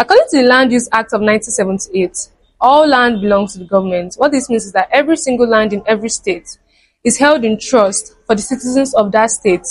According to the Land Use Act of 1978, all land belongs to the government. What this means is that every single land in every state is held in trust for the citizens of that state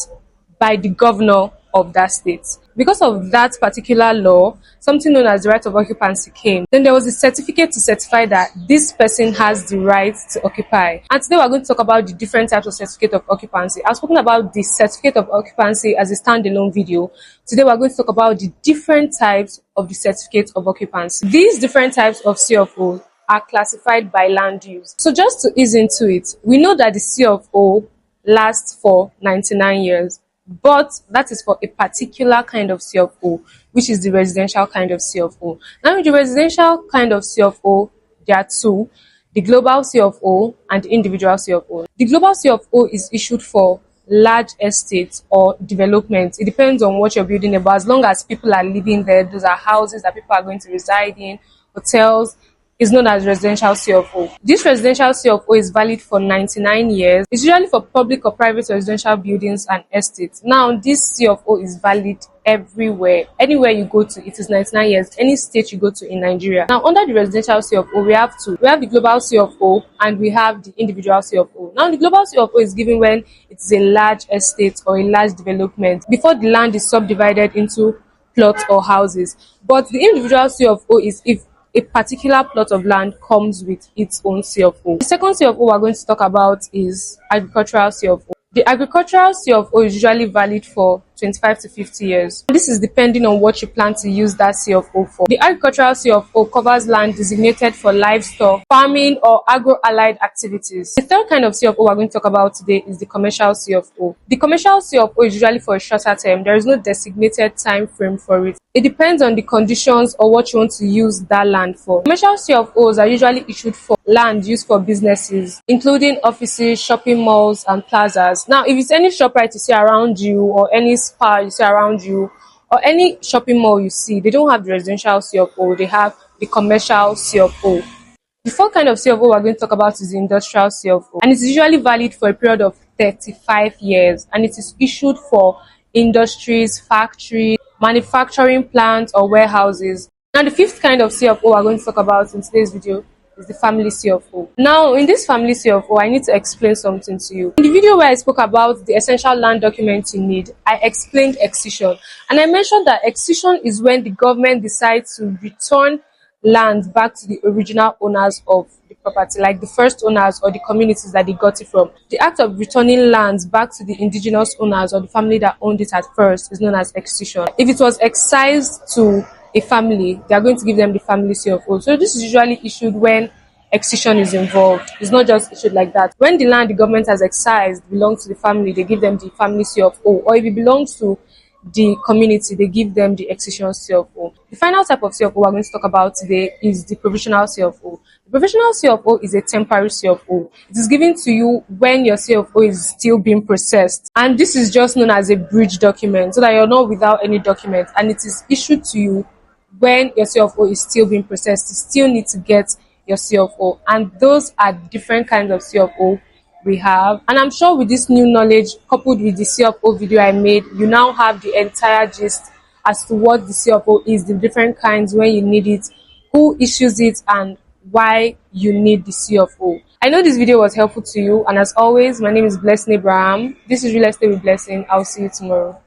by the governor of that state. Because of that particular law, something known as the right of occupancy came. Then there was a certificate to certify that this person has the right to occupy. And today we're going to talk about the different types of certificate of occupancy. I've spoken about the certificate of occupancy as a standalone video. Today we're going to talk about the different types of the certificate of occupancy. These different types of C of O are classified by land use. So just to ease into it, we know that the C of O lasts for 99 years. But that is for a particular kind of C of O, which is the residential kind of C of O. Now, with the residential kind of C of O, there are two: the global C of O and the individual C of O. The global C of O is issued for large estates or development. It depends on what you're building about. As long as people are living there, those are houses that people are going to reside in, hotels, is known as residential C of O. This residential C of O is valid for 99 years. It's usually for public or private residential buildings and estates. Now, this C of O is valid everywhere. Anywhere you go to, it is 99 years. Any state you go to in Nigeria. Now, under the residential C of O, we have two. We have the global C of O and we have the individual C of O. Now, the global C of O is given when it is a large estate or a large development before the land is subdivided into plots or houses. But the individual C of O is if a particular plot of land comes with its own C of O. The second C of O we're going to talk about is agricultural C of O. The agricultural C of O is usually valid for 25 to 50 years. This is depending on what you plan to use that C of O for. The agricultural C of O covers land designated for livestock, farming, or agro-allied activities. The third kind of C of O we're going to talk about today is the commercial C of O. The commercial C of O is usually for a shorter term. There is no designated time frame for it. It depends on the conditions or what you want to use that land for. Commercial C of Os are usually issued for land used for businesses, including offices, shopping malls, and plazas. Now, if it's any ShopRite you see around you, or any spa you see around you, or any shopping mall you see, they don't have the residential C of O, they have the commercial C of O. The fourth kind of C of O we're going to talk about is the industrial C of O, and it's usually valid for a period of 35 years, and it is issued for industries, factories, manufacturing plants, or warehouses. Now, the fifth kind of C of O we're going to talk about in today's video is the family C of O. Now, in this family C of O, I need to explain something to you. In the video where I spoke about the essential land documents you need, I explained excision. And I mentioned that excision is when the government decides to return land back to the original owners of the property, like the first owners or the communities that they got it from. The act of returning lands back to the indigenous owners or the family that owned it at first is known as excision. If it was excised to a family, they are going to give them the family C of O. So this is usually issued when excision is involved. It's not just issued like that. When the land the government has excised belongs to the family, they give them the family C of O. Or if it belongs to the community, they give them the excision C of O. The final type of C of O we're going to talk about today is the provisional C of O. The provisional C of O is a temporary C of O. It is given to you when your C of O is still being processed. And this is just known as a bridge document, so that you're not without any document. And it is issued to you when your C of O is still being processed. You still need to get your C of O. And those are different kinds of C of O we have. And I'm sure with this new knowledge, coupled with the C of O video I made, you now have the entire gist as to what the C of O is, the different kinds, when you need it, who issues it, and why you need the C of O. I know this video was helpful to you, and as always, my name is Blessing Abraham. This is Real Estate with Blessing. I'll see you tomorrow.